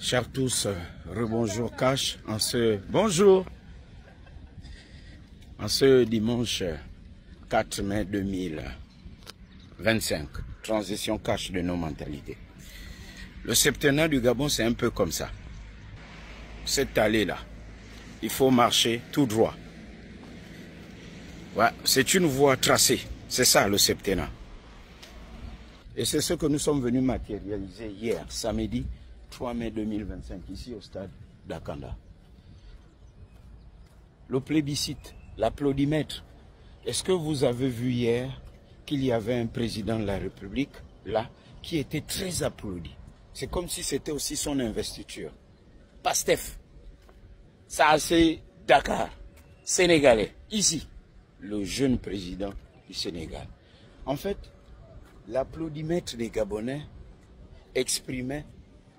Chers tous, rebonjour Cash en ce bonjour en ce dimanche 4 mai 2025. Transition Cash de nos mentalités. Le septennat du Gabon, c'est un peu comme ça. Cette allée-là, il faut marcher tout droit. Ouais, c'est une voie tracée. C'est ça le septennat. Et c'est ce que nous sommes venus matérialiser hier, samedi 3 mai 2025, ici au stade d'Akanda. Le plébiscite, l'applaudimètre. Est-ce que vous avez vu hier qu'il y avait un président de la République, là, qui était très applaudi? C'est comme si c'était aussi son investiture. Pastef, ça c'est Dakar, Sénégalais, ici, le jeune président du Sénégal. En fait, l'applaudimètre des Gabonais exprimait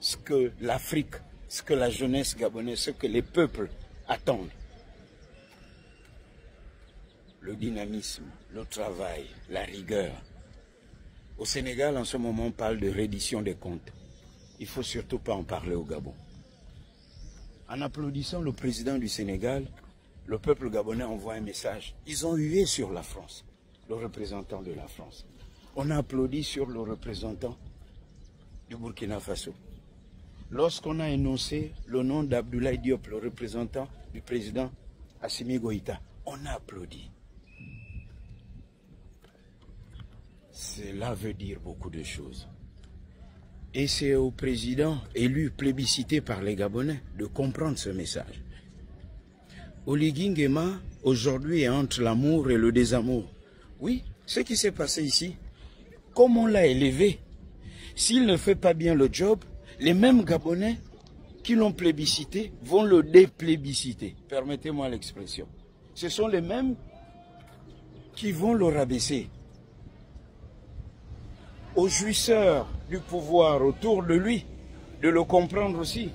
ce que l'Afrique, ce que la jeunesse gabonaise, ce que les peuples attendent. Le dynamisme, le travail, la rigueur. Au Sénégal, en ce moment, on parle de reddition des comptes. Il ne faut surtout pas en parler au Gabon. En applaudissant le président du Sénégal, le peuple gabonais envoie un message. Ils ont hué sur la France, le représentant de la France. On a applaudi sur le représentant du Burkina Faso. Lorsqu'on a énoncé le nom d'Abdoulaye Diop, le représentant du président Assimi Goïta, on a applaudi. Cela veut dire beaucoup de choses. Et c'est au président élu, plébiscité par les Gabonais, de comprendre ce message. Oligui Nguema, aujourd'hui, est entre l'amour et le désamour. Oui, ce qui s'est passé ici, comme on l'a élevé, s'il ne fait pas bien le job, les mêmes Gabonais qui l'ont plébiscité vont le déplébisciter. Permettez-moi l'expression. Ce sont les mêmes qui vont le rabaisser. Aux jouisseurs du pouvoir autour de lui, de le comprendre aussi.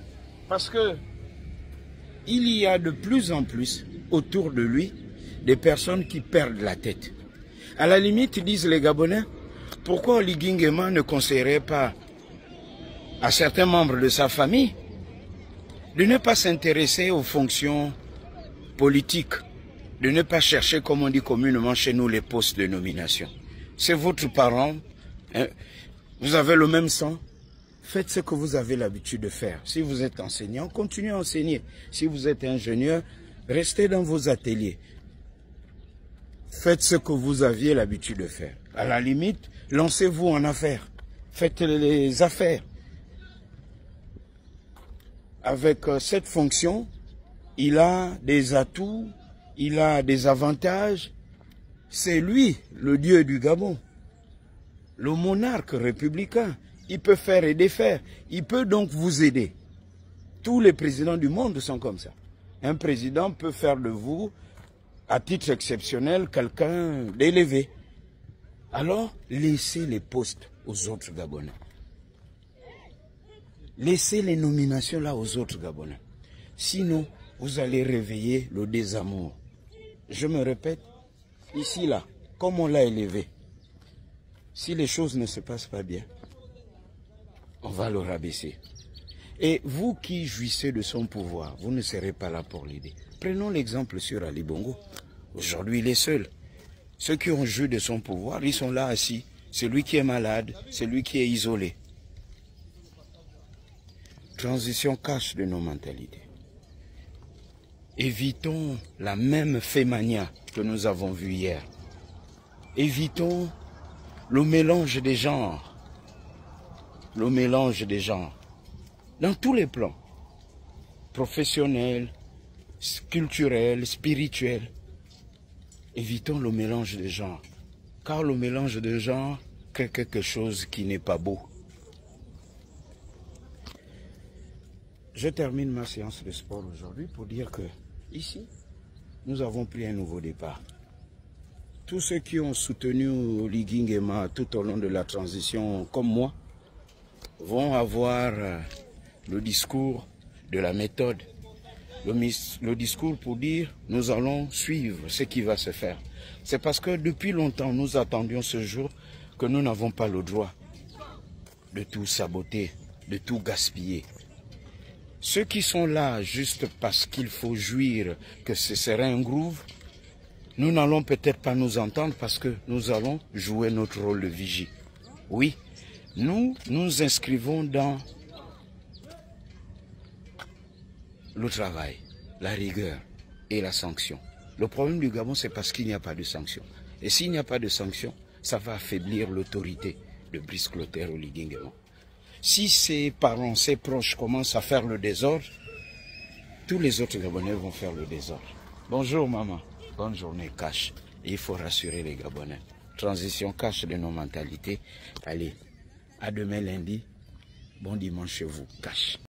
Parce que il y a de plus en plus autour de lui des personnes qui perdent la tête. À la limite, disent les Gabonais, pourquoi Oligui Nguema ne conseillerait pas à certains membres de sa famille de ne pas s'intéresser aux fonctions politiques, de ne pas chercher, comme on dit communément chez nous, les postes de nomination. C'est votre parent, hein, vous avez le même sang, faites ce que vous avez l'habitude de faire. Si vous êtes enseignant, continuez à enseigner. Si vous êtes ingénieur, restez dans vos ateliers. Faites ce que vous aviez l'habitude de faire. À la limite, lancez-vous en affaires. Faites les affaires. Avec cette fonction, il a des atouts, il a des avantages. C'est lui, le dieu du Gabon, le monarque républicain. Il peut faire et défaire. Il peut donc vous aider. Tous les présidents du monde sont comme ça. Un président peut faire de vous, à titre exceptionnel, quelqu'un d'élevé. Alors, laissez les postes aux autres Gabonais. Laissez les nominations là aux autres Gabonais. Sinon, vous allez réveiller le désamour. Je me répète, ici là, comme on l'a élevé, si les choses ne se passent pas bien, on va le rabaisser. Et vous qui jouissez de son pouvoir, vous ne serez pas là pour l'aider. Prenons l'exemple sur Ali Bongo. Aujourd'hui, il est seul. Ceux qui ont joui de son pouvoir, ils sont là assis. Celui qui est malade, celui qui est isolé. Transition cash de nos mentalités. Évitons la même fémania que nous avons vue hier. Évitons le mélange des genres. Le mélange des genres. Dans tous les plans. Professionnels, culturels, spirituels. Évitons le mélange des genres. Car le mélange de genres crée quelque chose qui n'est pas beau. Je termine ma séance de sport aujourd'hui pour dire que ici, nous avons pris un nouveau départ. Tous ceux qui ont soutenu Oligui Nguema tout au long de la transition, comme moi, vont avoir le discours de la méthode. Le discours pour dire, nous allons suivre ce qui va se faire. C'est parce que depuis longtemps, nous attendions ce jour que nous n'avons pas le droit de tout saboter, de tout gaspiller. Ceux qui sont là juste parce qu'il faut jouir que ce serait un groove, nous n'allons peut-être pas nous entendre parce que nous allons jouer notre rôle de vigie. Oui, nous nous inscrivons dans le travail, la rigueur et la sanction. Le problème du Gabon, c'est parce qu'il n'y a pas de sanction. Et s'il n'y a pas de sanction, ça va affaiblir l'autorité de Brice Clotaire Oligui Nguema. Si ses parents, ses proches commencent à faire le désordre, tous les autres Gabonais vont faire le désordre. Bonjour maman, bonne journée cash. Il faut rassurer les Gabonais. Transition cash de nos mentalités. Allez, à demain lundi. Bon dimanche chez vous, cash.